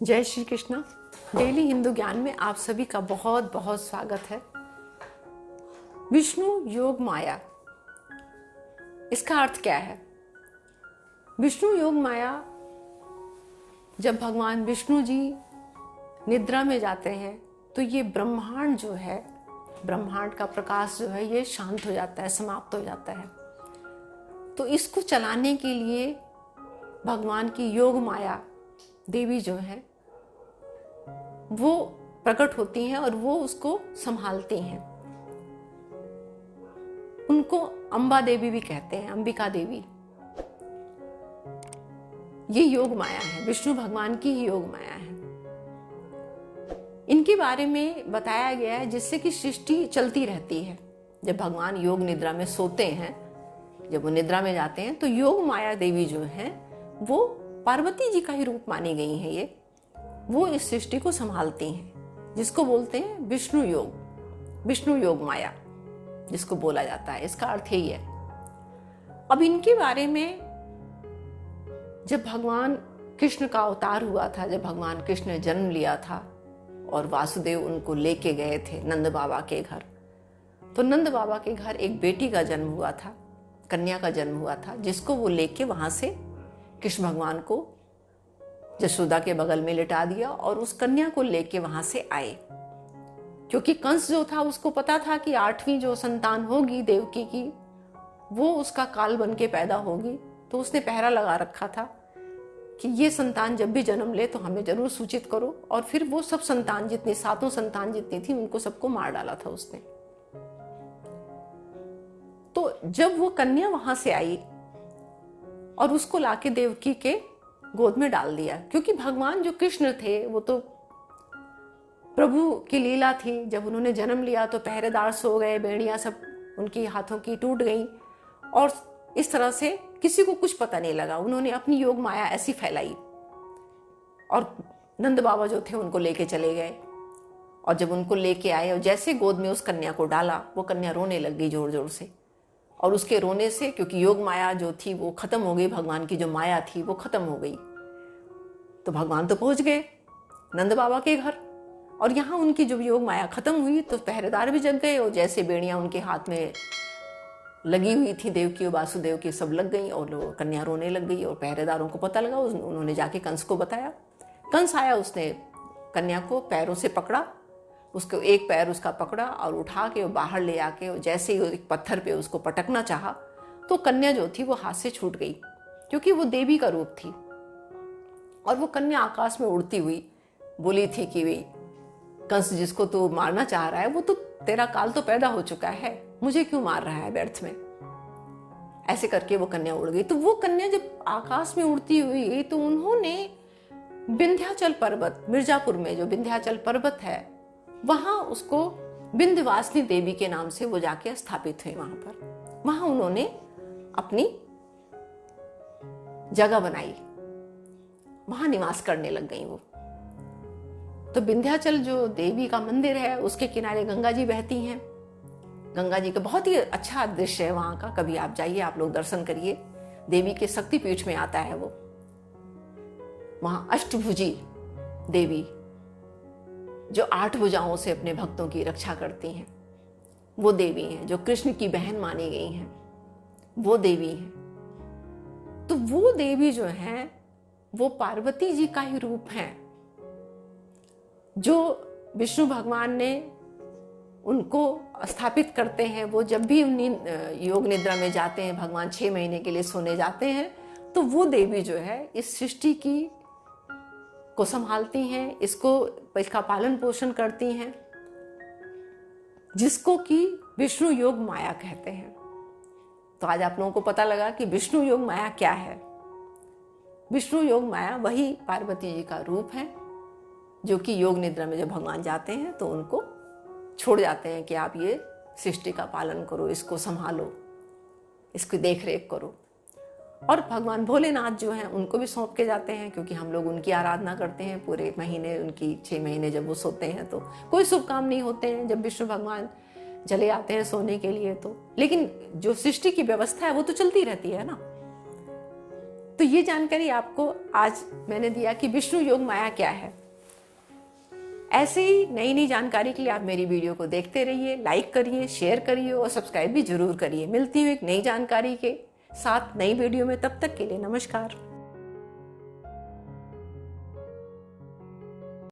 जय श्री कृष्णा। डेली हिंदू ज्ञान में आप सभी का बहुत बहुत स्वागत है। विष्णु योग माया, इसका अर्थ क्या है? विष्णु योग माया, जब भगवान विष्णु जी निद्रा में जाते हैं तो ये ब्रह्मांड जो है, ब्रह्मांड का प्रकाश जो है ये शांत हो जाता है, समाप्त हो जाता है। तो इसको चलाने के लिए भगवान की योग माया देवी जो है वो प्रकट होती हैं और वो उसको संभालती हैं। उनको अंबा देवी भी कहते हैं, अंबिका देवी। ये योग माया है, विष्णु भगवान की ही योग माया है। इनके बारे में बताया गया है जिससे कि सृष्टि चलती रहती है। जब भगवान योग निद्रा में सोते हैं, जब वो निद्रा में जाते हैं, तो योग माया देवी जो है वो पार्वती जी का ही रूप मानी गई है। ये वो इस सृष्टि को संभालती हैं, जिसको बोलते हैं विष्णु योग, विष्णु योग माया जिसको बोला जाता है। इसका अर्थ यही है। अब इनके बारे में, जब भगवान कृष्ण का अवतार हुआ था, जब भगवान कृष्ण ने जन्म लिया था और वासुदेव उनको लेके गए थे नंद बाबा के घर, तो नंद बाबा के घर एक बेटी का जन्म हुआ था, कन्या का जन्म हुआ था, जिसको वो लेके वहां से कृष्ण भगवान को यशोदा के बगल में लिटा दिया और उस कन्या को लेके वहां से आए। क्योंकि कंस जो था उसको पता था कि 8वीं जो संतान होगी देवकी की, वो उसका काल बन के पैदा होगी, तो उसने पहरा लगा रखा था कि ये संतान जब भी जन्म ले तो हमें जरूर सूचित करो। और फिर वो सब संतान जितनी, 7 संतान जितनी थी, उनको सबको मार डाला था उसने। तो जब वो कन्या वहां से आई और उसको लाके देवकी के गोद में डाल दिया, क्योंकि भगवान जो कृष्ण थे वो तो प्रभु की लीला थी। जब उन्होंने जन्म लिया तो पहरेदार सो गए, बेड़ियां सब उनकी हाथों की टूट गई और इस तरह से किसी को कुछ पता नहीं लगा। उन्होंने अपनी योग माया ऐसी फैलाई और नंद बाबा जो थे उनको लेके चले गए। और जब उनको लेके आए और जैसे गोद में उस कन्या को डाला, वो कन्या रोने लग गई जोर जोर से। और उसके रोने से, क्योंकि योग माया जो थी वो खत्म हो गई, भगवान की जो माया थी वो खत्म हो गई, तो भगवान तो पहुंच गए नंद बाबा के घर। और यहाँ उनकी जो योग माया खत्म हुई तो पहरेदार भी जग गए और जैसे बेड़ियां उनके हाथ में लगी हुई थी देवकी और वासुदेव की, सब लग गई और कन्या रोने लग गई। और पहरेदारों को पता लगा, उन्होंने जाके कंस को बताया। कंस आया, उसने कन्या को पैरों से पकड़ा, उसको एक पैर उसका पकड़ा और उठा के बाहर ले आके, और जैसे ही एक पत्थर पे उसको पटकना चाहा तो कन्या जो थी वो हाथ से छूट गई, क्योंकि वो देवी का रूप थी। और वो कन्या आकाश में उड़ती हुई बोली थी कि भाई कंस, जिसको तू मारना चाह रहा है वो तो, तेरा काल तो पैदा हो चुका है, मुझे क्यों मार रहा है व्यर्थ में। ऐसे करके वो कन्या उड़ गई। तो वो कन्या जब आकाश में उड़ती हुई गई तो उन्होंने विंध्याचल पर्वत, मिर्जापुर में जो विंध्याचल पर्वत है, वहां उसको विंध्यवासिनी देवी के नाम से वो जाके स्थापित हुई। वहां उन्होंने अपनी जगह बनाई, वहां निवास करने लग गई वो। तो विंध्याचल जो देवी का मंदिर है, उसके किनारे गंगा जी बहती हैं। गंगा जी का बहुत ही अच्छा दृश्य है वहां का, कभी आप जाइए, आप लोग दर्शन करिए। देवी के शक्तिपीठ में आता है वो। वहां अष्टभुजी देवी जो 8 भुजाओं से अपने भक्तों की रक्षा करती हैं, वो देवी हैं। जो कृष्ण की बहन मानी गई हैं, वो देवी हैं। तो वो देवी जो हैं वो पार्वती जी का ही रूप हैं, जो विष्णु भगवान ने उनको स्थापित करते हैं। वो जब भी योग निद्रा में जाते हैं, भगवान 6 महीने के लिए सोने जाते हैं, तो वो देवी जो है इस सृष्टि की को संभालती हैं, इसका पालन पोषण करती हैं, जिसको कि विष्णु योग माया कहते हैं। तो आज आप लोगों को पता लगा कि विष्णु योग माया क्या है। विष्णु योग माया वही पार्वती जी का रूप है, जो कि योग निद्रा में जब भगवान जाते हैं तो उनको छोड़ जाते हैं कि आप ये सृष्टि का पालन करो, इसको संभालो, इसकी देख रेख करो। और भगवान भोलेनाथ जो हैं उनको भी सौंप के जाते हैं, क्योंकि हम लोग उनकी आराधना करते हैं पूरे महीने। उनकी 6 महीने जब वो सोते हैं तो कोई शुभ काम नहीं होते हैं जब विष्णु भगवान चले आते हैं सोने के लिए। तो लेकिन जो सृष्टि की व्यवस्था है वो तो चलती रहती है ना। तो ये जानकारी आपको आज मैंने दिया कि विष्णु योग माया क्या है। ऐसे ही नई नई जानकारी के लिए आप मेरी वीडियो को देखते रहिए, लाइक करिए, शेयर करिए और सब्सक्राइब भी जरूर करिए। मिलती हूँ एक नई जानकारी के साथ नई वीडियो में, तब तक के लिए नमस्कार।